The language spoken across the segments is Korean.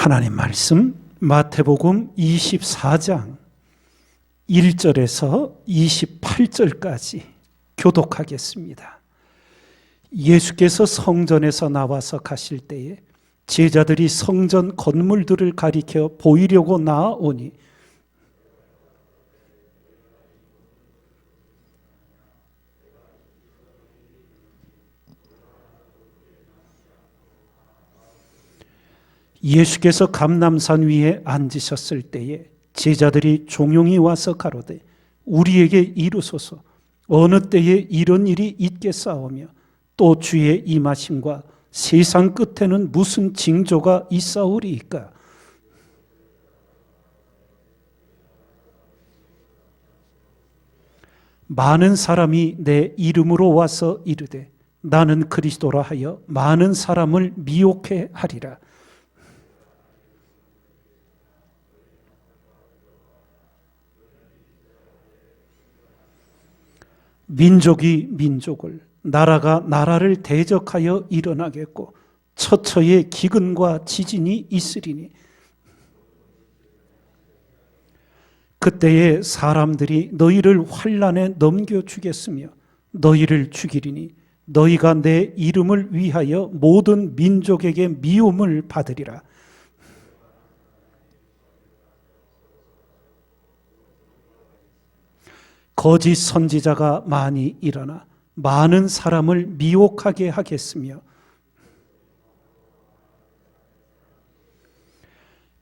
하나님 말씀 마태복음 24장 1절에서 28절까지 교독하겠습니다. 예수께서 성전에서 나와서 가실 때에 제자들이 성전 건물들을 가리켜 보이려고 나아오니 예수께서 감람산 위에 앉으셨을 때에 제자들이 종용이 와서 가로되 우리에게 이루소서 어느 때에 이런 일이 있겠사오며 또 주의 임하심과 세상 끝에는 무슨 징조가 있사오리이까. 많은 사람이 내 이름으로 와서 이르되 나는 그리스도라 하여 많은 사람을 미혹해 하리라. 민족이 민족을, 나라가 나라를 대적하여 일어나겠고 처처에 기근과 지진이 있으리니 그때에 사람들이 너희를 환난에 넘겨주겠으며 너희를 죽이리니 너희가 내 이름을 위하여 모든 민족에게 미움을 받으리라. 거짓 선지자가 많이 일어나 많은 사람을 미혹하게 하겠으며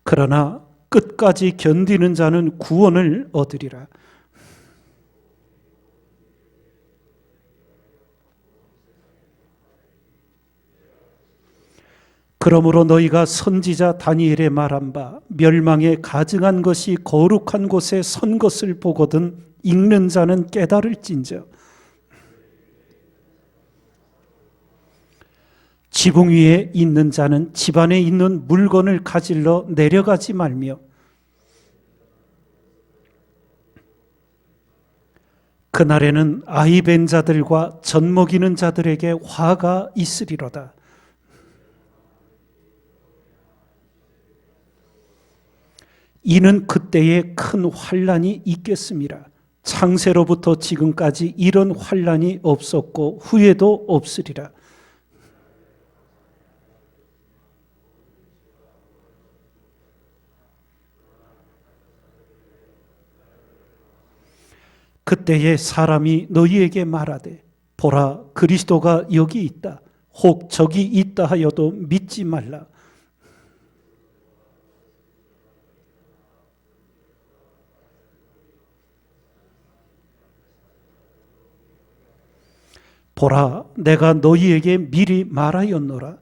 그러나 끝까지 견디는 자는 구원을 얻으리라. 그러므로 너희가 선지자 다니엘의 말한 바 멸망에 가증한 것이 거룩한 곳에 선 것을 보거든 읽는 자는 깨달을진저 지붕 위에 있는 자는 집안에 있는 물건을 가질러 내려가지 말며 그날에는 아이 뵌 자들과 젖 먹이는 자들에게 화가 있으리로다. 이는 그때에 큰 환난이 있겠음이라. 창세로부터 지금까지 이런 환난이 없었고 후에도 없으리라. 그때에 사람이 너희에게 말하되 보라 그리스도가 여기 있다. 혹 저기 있다 하여도 믿지 말라. 보라 내가 너희에게 미리 말하였노라.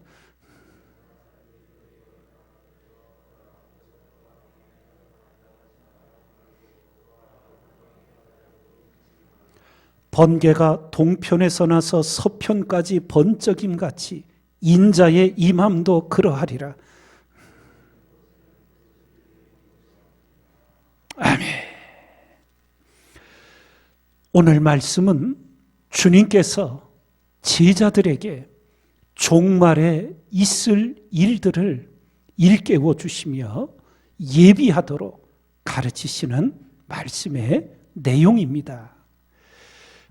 번개가 동편에서 나서 서편까지 번쩍임같이 인자의 임함도 그러하리라. 아멘. 오늘 말씀은 주님께서 제자들에게 종말에 있을 일들을 일깨워 주시며 예비하도록 가르치시는 말씀의 내용입니다.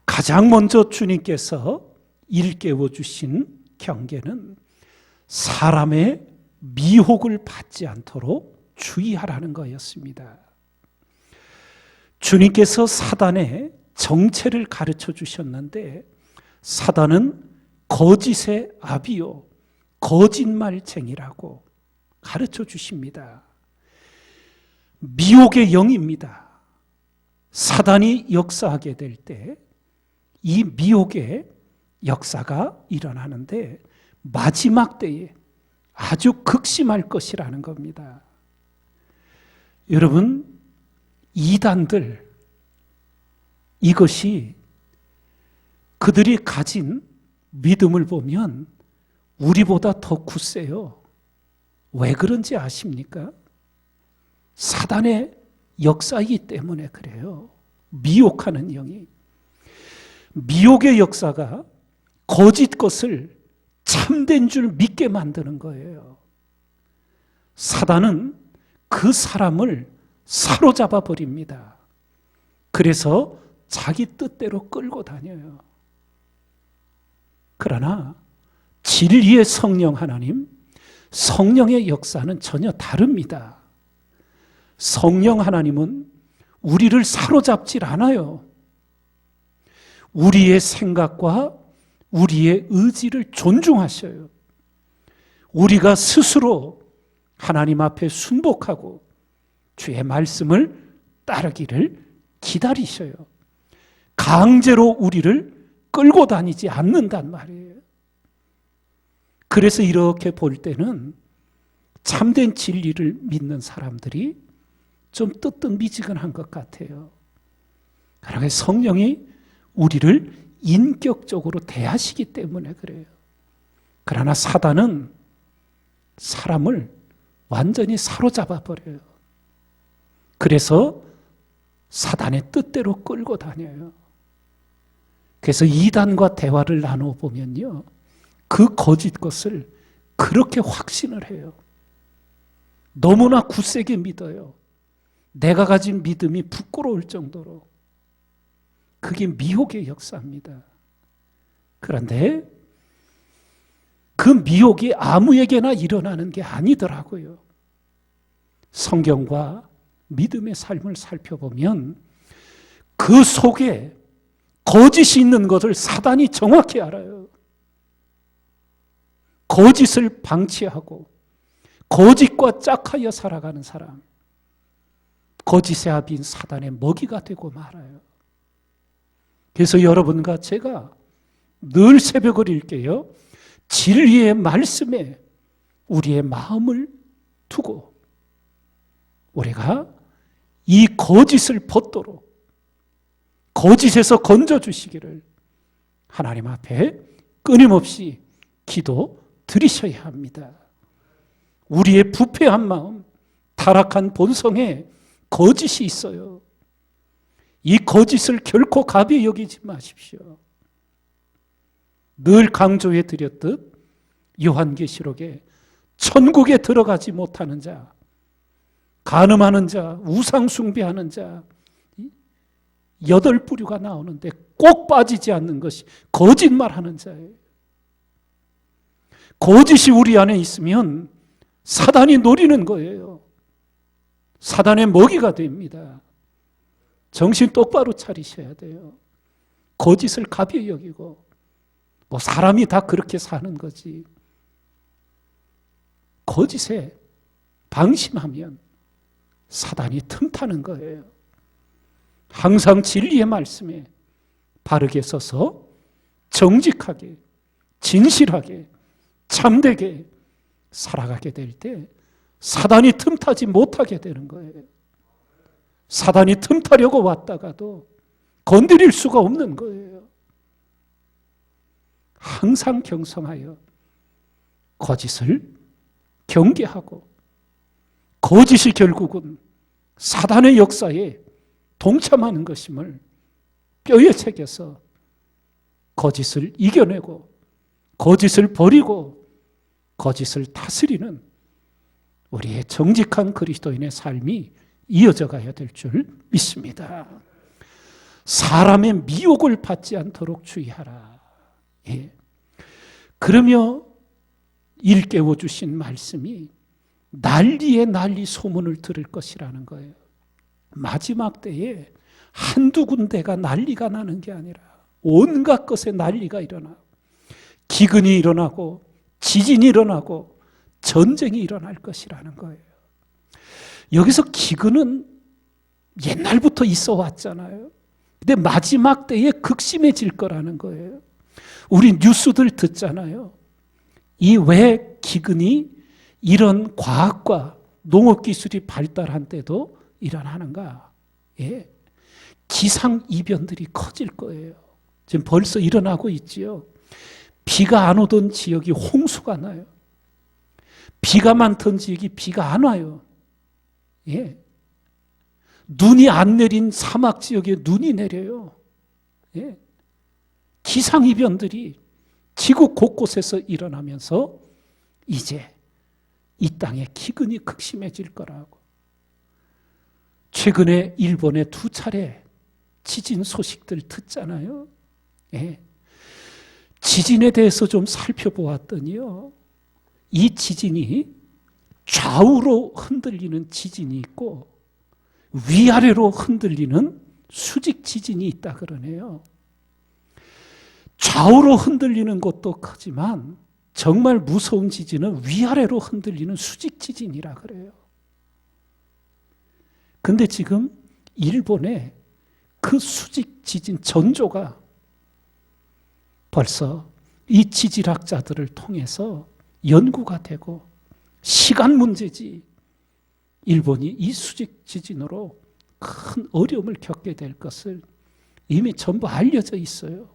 가장 먼저 주님께서 일깨워 주신 경계는 사람의 미혹을 받지 않도록 주의하라는 거였습니다. 주님께서 사단의 정체를 가르쳐 주셨는데 사단은 거짓의 아비요 거짓말쟁이라고 가르쳐 주십니다. 미혹의 영입니다. 사단이 역사하게 될 때 이 미혹의 역사가 일어나는데 마지막 때에 아주 극심할 것이라는 겁니다. 여러분 이단들 이것이 그들이 가진 믿음을 보면 우리보다 더 굳세요. 왜 그런지 아십니까? 사단의 역사이기 때문에 그래요. 미혹하는 영이. 미혹의 역사가 거짓 것을 참된 줄 믿게 만드는 거예요. 사단은 그 사람을 사로잡아 버립니다. 그래서 자기 뜻대로 끌고 다녀요. 그러나 진리의 성령 하나님, 성령의 역사는 전혀 다릅니다. 성령 하나님은 우리를 사로잡질 않아요. 우리의 생각과 우리의 의지를 존중하셔요. 우리가 스스로 하나님 앞에 순복하고 주의 말씀을 따르기를 기다리셔요. 강제로 우리를 끌고 다니지 않는단 말이에요. 그래서 이렇게 볼 때는 참된 진리를 믿는 사람들이 좀 뜨뜻미지근한 것 같아요. 그러나 성령이 우리를 인격적으로 대하시기 때문에 그래요. 그러나 사단은 사람을 완전히 사로잡아 버려요. 그래서 사단의 뜻대로 끌고 다녀요. 그래서 이단과 대화를 나눠보면요, 그 거짓 것을 그렇게 확신을 해요. 너무나 굳세게 믿어요. 내가 가진 믿음이 부끄러울 정도로. 그게 미혹의 역사입니다. 그런데 그 미혹이 아무에게나 일어나는 게 아니더라고요. 성경과 믿음의 삶을 살펴보면 그 속에 거짓이 있는 것을 사단이 정확히 알아요. 거짓을 방치하고 거짓과 짝하여 살아가는 사람, 거짓의 아비인 사단의 먹이가 되고 말아요. 그래서 여러분과 제가 늘 새벽을 읽게요, 진리의 말씀에 우리의 마음을 두고 우리가 이 거짓을 벗도록 거짓에서 건져주시기를 하나님 앞에 끊임없이 기도 드리셔야 합니다. 우리의 부패한 마음, 타락한 본성에 거짓이 있어요. 이 거짓을 결코 가벼이 여기지 마십시오. 늘 강조해 드렸듯 요한계시록에 천국에 들어가지 못하는 자, 간음하는 자, 우상 숭배하는 자, 8부류가 나오는데 꼭 빠지지 않는 것이 거짓말하는 자예요. 거짓이 우리 안에 있으면 사단이 노리는 거예요. 사단의 먹이가 됩니다. 정신 똑바로 차리셔야 돼요. 거짓을 가벼이 여기고, 뭐 사람이 다 그렇게 사는 거지. 거짓에 방심하면 사단이 틈타는 거예요. 항상 진리의 말씀에 바르게 서서 정직하게, 진실하게, 참되게 살아가게 될 때 사단이 틈타지 못하게 되는 거예요. 사단이 틈타려고 왔다가도 건드릴 수가 없는 거예요. 항상 경성하여 거짓을 경계하고, 거짓이 결국은 사단의 역사에 동참하는 것임을 뼈에 새겨서 거짓을 이겨내고 거짓을 버리고 거짓을 다스리는 우리의 정직한 그리스도인의 삶이 이어져 가야 될 줄 믿습니다. 사람의 미혹을 받지 않도록 주의하라. 예. 그러며 일깨워 주신 말씀이 난리의 난리 소문을 들을 것이라는 거예요. 마지막 때에 한두 군데가 난리가 나는 게 아니라 온갖 것에 난리가 일어나, 기근이 일어나고 지진이 일어나고 전쟁이 일어날 것이라는 거예요. 여기서 기근은 옛날부터 있어 왔잖아요. 근데 마지막 때에 극심해질 거라는 거예요. 우리 뉴스들 듣잖아요. 이 왜 기근이 이런 과학과 농업기술이 발달한 때도 일어나는가? 예. 기상이변들이 커질 거예요. 지금 벌써 일어나고 있지요. 비가 안 오던 지역이 홍수가 나요. 비가 많던 지역이 비가 안 와요. 예. 눈이 안 내린 사막 지역에 눈이 내려요. 예. 기상이변들이 지구 곳곳에서 일어나면서 이제 이 땅의 기근이 극심해질 거라고. 최근에 일본의 2차례 지진 소식들 듣잖아요. 예. 지진에 대해서 좀 살펴보았더니요, 이 지진이 좌우로 흔들리는 지진이 있고 위아래로 흔들리는 수직 지진이 있다 그러네요. 좌우로 흔들리는 것도 크지만 정말 무서운 지진은 위아래로 흔들리는 수직 지진이라 그래요. 근데 지금 일본에 그 수직 지진 전조가 벌써 이 지질학자들을 통해서 연구가 되고, 시간 문제지 일본이 이 수직 지진으로 큰 어려움을 겪게 될 것을 이미 전부 알려져 있어요.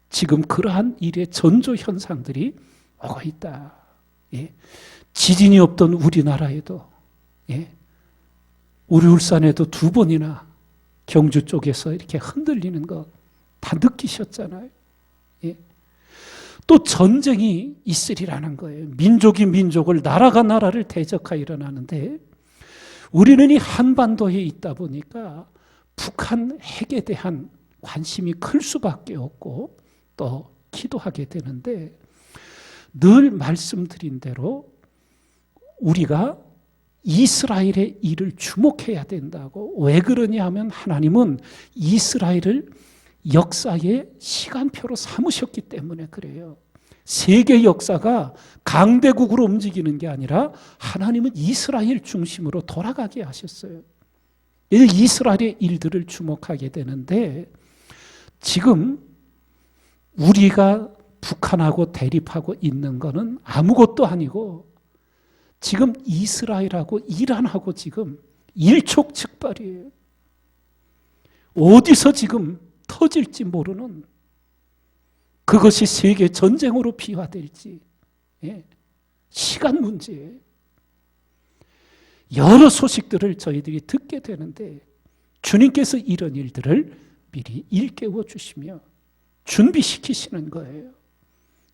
지금 그러한 일의 전조 현상들이 오고 있다. 예. 지진이 없던 우리나라에도, 예. 우리 울산에도 2번이나 경주 쪽에서 이렇게 흔들리는 거 다 느끼셨잖아요. 예. 또 전쟁이 있으리라는 거예요. 민족이 민족을, 나라가 나라를 대적하여 일어나는데, 우리는 이 한반도에 있다 보니까 북한 핵에 대한 관심이 클 수밖에 없고 또 기도하게 되는데, 늘 말씀드린 대로 우리가 이스라엘의 일을 주목해야 된다고. 왜 그러냐 하면 하나님은 이스라엘을 역사의 시간표로 삼으셨기 때문에 그래요. 세계 역사가 강대국으로 움직이는 게 아니라 하나님은 이스라엘 중심으로 돌아가게 하셨어요. 이스라엘의 일들을 주목하게 되는데, 지금 우리가 북한하고 대립하고 있는 거는 아무것도 아니고, 지금 이스라엘하고 이란하고 지금 일촉즉발이에요. 어디서 지금 터질지 모르는, 그것이 세계 전쟁으로 비화될지, 예, 시간 문제예요. 여러 소식들을 저희들이 듣게 되는데, 주님께서 이런 일들을 미리 일깨워 주시며 준비시키시는 거예요.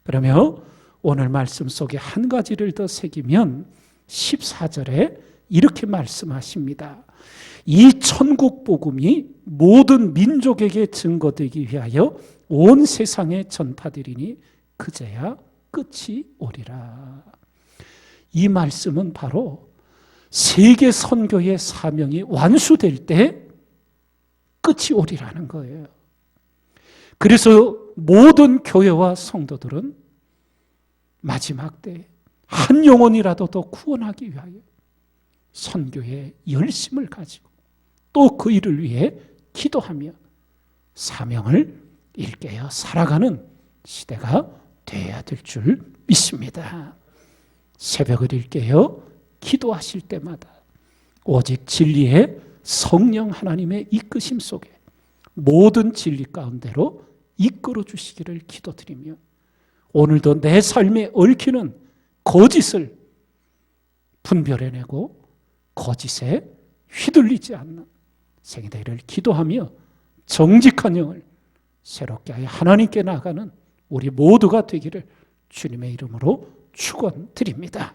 그러면 오늘 말씀 속에 한 가지를 더 새기면 14절에 이렇게 말씀하십니다. 이 천국 복음이 모든 민족에게 증거되기 위하여 온 세상에 전파되리니 그제야 끝이 오리라. 이 말씀은 바로 세계 선교의 사명이 완수될 때 끝이 오리라는 거예요. 그래서 모든 교회와 성도들은 마지막 때 한 영혼이라도 더 구원하기 위하여 선교의 열심을 가지고 또 그 일을 위해 기도하며 사명을 일깨어 살아가는 시대가 되어야 될 줄 믿습니다. 새벽을 일깨어 기도하실 때마다 오직 진리의 성령 하나님의 이끄심 속에 모든 진리 가운데로 이끌어 주시기를 기도드리며, 오늘도 내 삶에 얽히는 거짓을 분별해내고 거짓에 휘둘리지 않는 생이 되기를 기도하며, 정직한 영을 새롭게 하여 하나님께 나가는 우리 모두가 되기를 주님의 이름으로 축원드립니다.